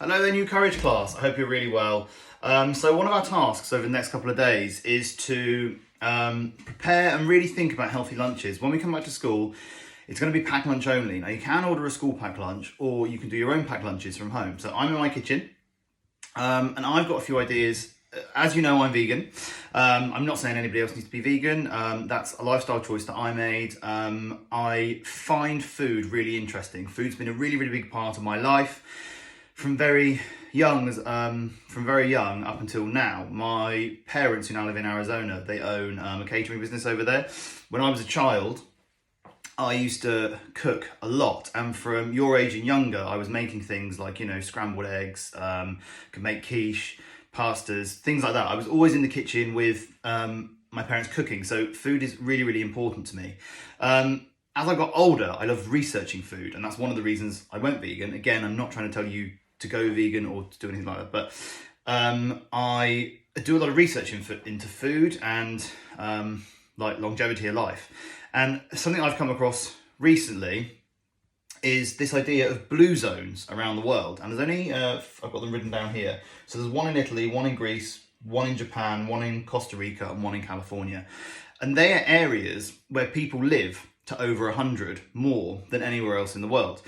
Hello there, new Courage class. I hope you're really well. So one of our tasks over the next couple of days is to prepare and really think about healthy lunches. When we come back to school, it's going to be packed lunch only. Now you can order a school packed lunch or you can do your own packed lunches from home. So I'm in my kitchen and I've got a few ideas. As you know, I'm vegan. I'm not saying anybody else needs to be vegan. That's a lifestyle choice that I made. I find food really interesting. Food's been a really, really big part of my life. From very young up until now. My parents, who now live in Arizona, they own a catering business over there. When I was a child, I used to cook a lot, and from your age and younger, I was making things like, scrambled eggs, could make quiche, pastas, things like that. I was always in the kitchen with my parents cooking, so food is really, really important to me. As I got older, I loved researching food, and that's one of the reasons I went vegan. Again, I'm not trying to tell you to go vegan or to do anything like that, but I do a lot of research into food and like longevity of life. And something I've come across recently is this idea of blue zones around the world. And there's only, I've got them written down here. So there's one in Italy, one in Greece, one in Japan, one in Costa Rica, and one in California. And they are areas where people live to over 100 more than anywhere else in the world.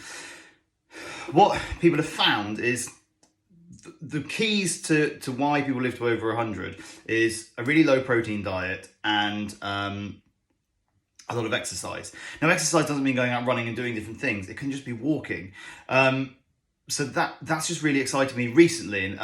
What people have found is the keys to why people live to over 100 is a really low protein diet and a lot of exercise. Now, exercise doesn't mean going out running and doing different things. It can just be walking. So that's just really excited me recently.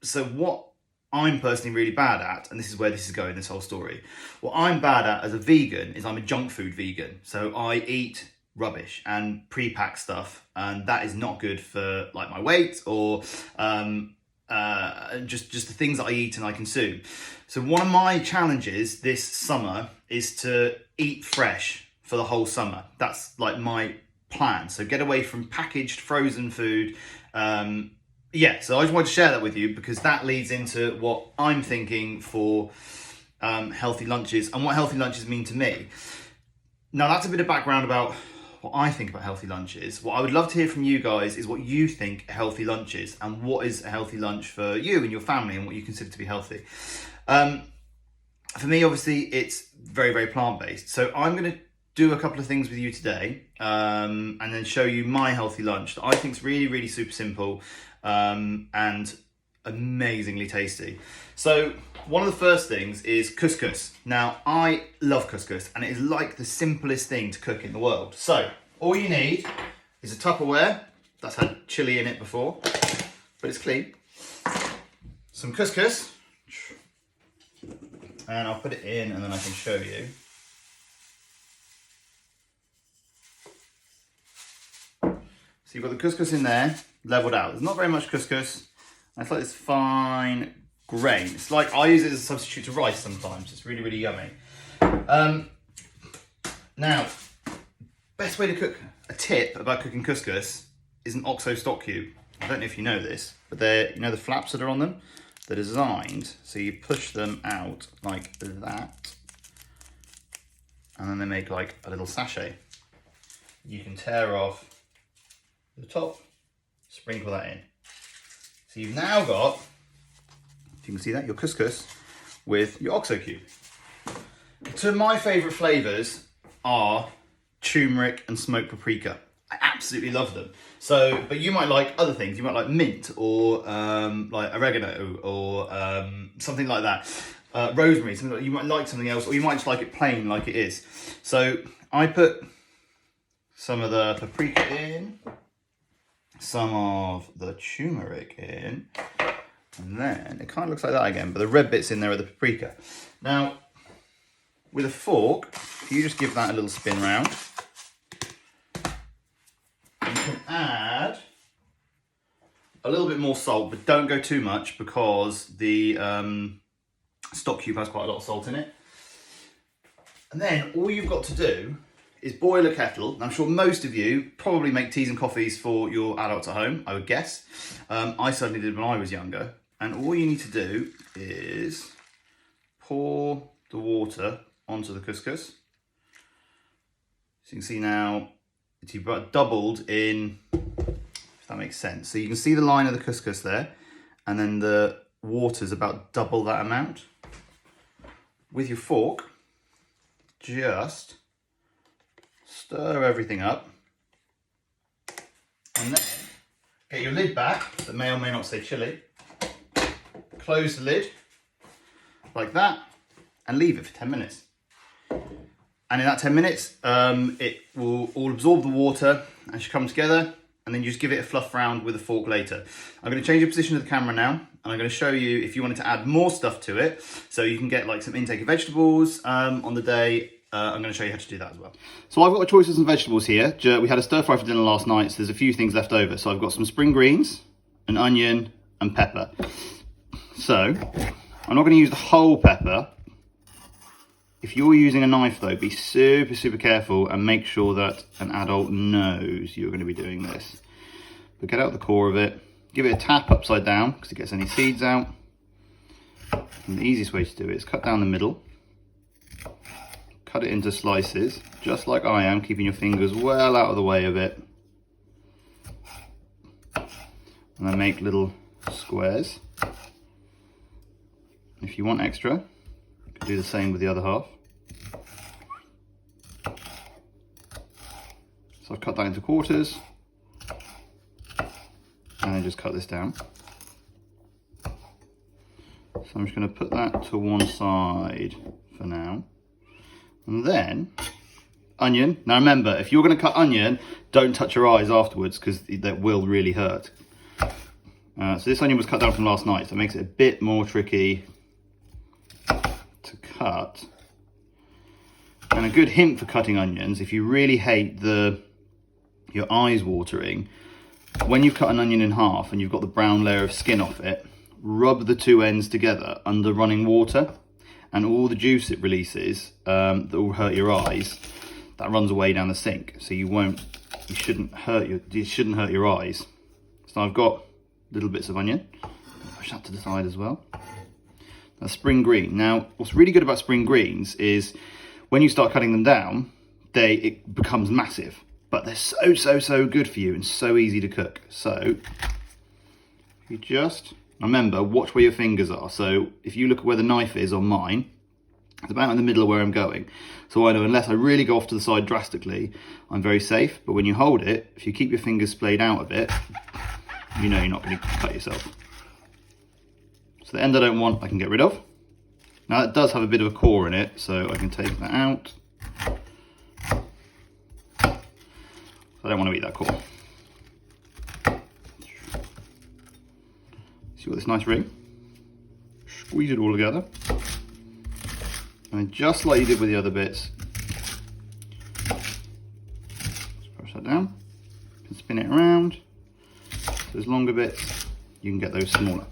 So what I'm personally really bad at, and this is where this is going, this whole story. What I'm bad at as a vegan is I'm a junk food vegan. So I eat rubbish and pre-packed stuff, and that is not good for like my weight or just the things that I eat and I consume. So one of my challenges this summer is to eat fresh for the whole summer. That's like my plan. So get away from packaged frozen food. So I just wanted to share that with you because that leads into what I'm thinking for healthy lunches and what healthy lunches mean to me. Now that's a bit of background about what I think about healthy lunches. What I would love to hear from you guys is what you think a healthy lunch is and what is a healthy lunch for you and your family and what you consider to be healthy. For me, obviously, it's very, very plant-based. So I'm going to do a couple of things with you today and then show you my healthy lunch that I think is really, really super simple and amazingly tasty. So one of the first things is couscous. Now, I love couscous and it is like the simplest thing to cook in the world. So all you need is a Tupperware that's had chili in it before, but it's clean. Some couscous, and I'll put it in and then I can show you. So you've got the couscous in there, leveled out. There's not very much couscous. It's like this fine grain. It's like, I use it as a substitute to rice sometimes. It's really, really yummy. Now, best way to cook, a tip about cooking couscous is an OXO stock cube. I don't know if you know this, but they're, the flaps that are on them? They're designed so you push them out like that, and then they make like a little sachet. You can tear off the top, sprinkle that in. So you've now got, if you can see that, your couscous with your OXO cube. Two of my favourite flavours are turmeric and smoked paprika. I absolutely love them. So, but you might like other things. You might like mint or like oregano or something like that. Rosemary, something like, you might like something else, or you might just like it plain like it is. So I put some of the paprika in, some of the turmeric in, and then it kind of looks like that again, but the red bits in there are the paprika. Now, with a fork, if you just give that a little spin round, you can add a little bit more salt, but don't go too much because the stock cube has quite a lot of salt in it. And then all you've got to do is boil a kettle. And I'm sure most of you probably make teas and coffees for your adults at home, I would guess. I certainly did when I was younger. And all you need to do is pour the water onto the couscous. So you can see now it's doubled in, if that makes sense. So you can see the line of the couscous there, and then the water's about double that amount. With your fork, just stir everything up, and then get your lid back, that may or may not say chili. Close the lid, like that, and leave it for 10 minutes. And in that 10 minutes, it will all absorb the water and should come together, and then you just give it a fluff round with a fork later. I'm going to change the position of the camera now, and I'm going to show you if you wanted to add more stuff to it, so you can get like some intake of vegetables on the day. I'm going to show you how to do that as well. So I've got a choice of some vegetables here. We had a stir fry for dinner last night, so there's a few things left over. So I've got some spring greens, an onion, and pepper. So I'm not going to use the whole pepper. If you're using a knife though, be super, super careful and make sure that an adult knows you're going to be doing this. But get out the core of it, give it a tap upside down because it gets any seeds out. And the easiest way to do it is cut down the middle, cut it into slices, just like I am, keeping your fingers well out of the way of it. And then make little squares. If you want extra, you can do the same with the other half. So I've cut that into quarters, and then just cut this down. So I'm just going to put that to one side for now. And then, onion. Now remember, if you're going to cut onion, don't touch your eyes afterwards because that will really hurt. So this onion was cut down from last night, so it makes it a bit more tricky to cut. And a good hint for cutting onions, if you really hate your eyes watering, when you cut an onion in half and you've got the brown layer of skin off it, rub the two ends together under running water, and all the juice it releases that will hurt your eyes, that runs away down the sink, so it shouldn't hurt your eyes. So I've got little bits of onion, push that to the side as well. That's spring green. Now, what's really good about spring greens is when you start cutting them down, it becomes massive, but they're so good for you and so easy to cook. So you just remember, watch where your fingers are. So if you look at where the knife is on mine, it's about in the middle of where I'm going. So I know unless I really go off to the side drastically, I'm very safe. But when you hold it, if you keep your fingers splayed out a bit, you know you're not going to cut yourself. So the end I don't want, I can get rid of. Now that does have a bit of a core in it, so I can take that out. I don't want to eat that core. See what this nice ring? Squeeze it all together. And just like you did with the other bits, just push that down. You can spin it around. Those longer bits, you can get those smaller.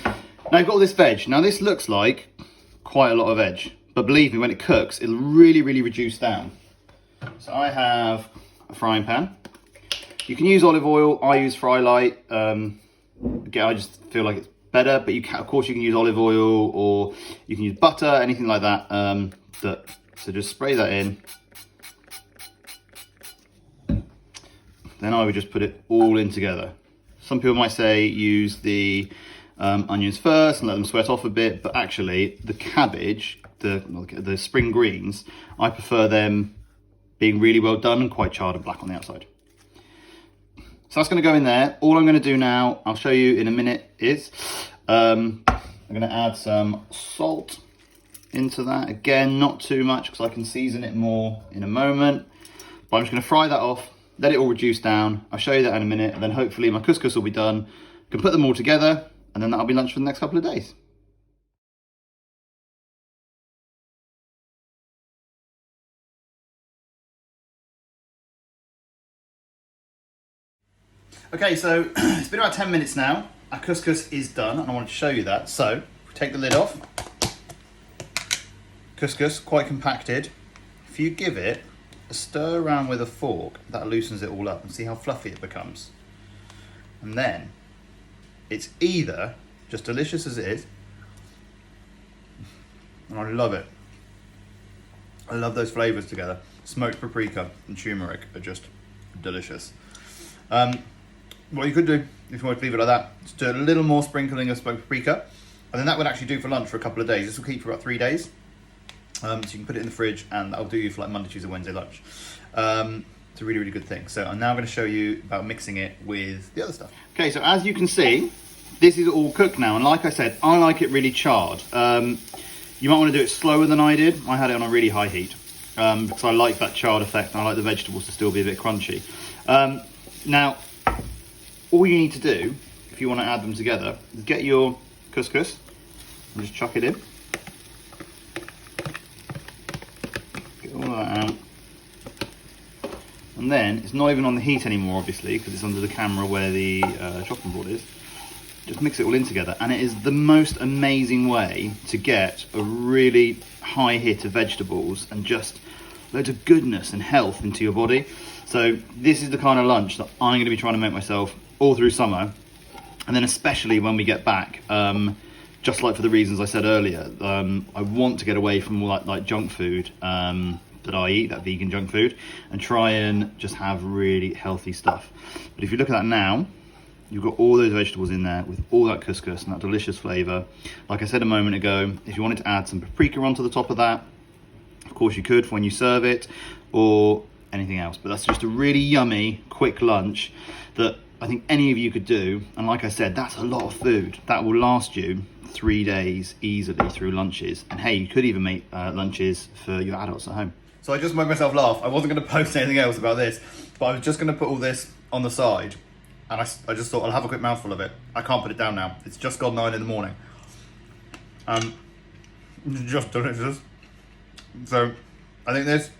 Now I've got all this veg. Now this looks like quite a lot of veg, but believe me, when it cooks, it'll really reduce down. So I have a frying pan. You can use olive oil. I use Fry Light. Again, I just feel like it's better, but of course you can use olive oil, or you can use butter, anything like that. So just spray that in. Then I would just put it all in together. Some people might say use the onions first and let them sweat off a bit, but actually the cabbage, the spring greens, I prefer them being really well done and quite charred and black on the outside. So that's going to go in there. All I'm going to do now, I'll show you in a minute, is I'm going to add some salt into that. Again, not too much because I can season it more in a moment. But I'm just going to fry that off, let it all reduce down. I'll show you that in a minute, and then hopefully my couscous will be done. I can put them all together, and then that'll be lunch for the next couple of days. Okay, so it's been about 10 minutes now. Our couscous is done, and I wanted to show you that. So, take the lid off. Couscous, quite compacted. If you give it a stir around with a fork, that loosens it all up, and see how fluffy it becomes. And then, it's either just delicious as it is, and I love it. I love those flavours together. Smoked paprika and turmeric are just delicious. what you could do, if you want to leave it like that, is do a little more sprinkling of smoked paprika, and then that would actually do for lunch for a couple of days. This will keep for about 3 days. So you can put it in the fridge, and that'll do you for like Monday, Tuesday, Wednesday lunch. It's a really, really good thing. So I'm now going to show you about mixing it with the other stuff. Okay, so as you can see, this is all cooked now, and like I said, I like it really charred. You might want to do it slower than I did. I had it on a really high heat because I like that charred effect, and I like the vegetables to still be a bit crunchy. Now, all you need to do, if you want to add them together, is get your couscous and just chuck it in. Get all that out. And then, it's not even on the heat anymore, obviously, because it's under the camera where the chopping board is. Just mix it all in together, and it is the most amazing way to get a really high hit of vegetables and just loads of goodness and health into your body. So this is the kind of lunch that I'm going to be trying to make myself all through summer, and then especially when we get back, just like for the reasons I said earlier. I want to get away from all that like junk food that I eat, that vegan junk food, and try and just have really healthy stuff. But if you look at that now, you've got all those vegetables in there with all that couscous and that delicious flavour. Like I said a moment ago, if you wanted to add some paprika onto the top of that, of course you could when you serve it, or anything else. But that's just a really yummy, quick lunch that I think any of you could do. And like I said, that's a lot of food. That will last you 3 days easily through lunches. And hey, you could even make lunches for your adults at home. So I just made myself laugh. I wasn't going to post anything else about this, but I was just going to put all this on the side. And I just thought I'll have a quick mouthful of it. I can't put it down now. It's just gone 9 in the morning. It's just delicious. So I think this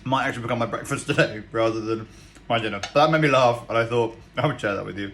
might actually become my breakfast today rather than my dinner. But that made me laugh, and I thought I would share that with you.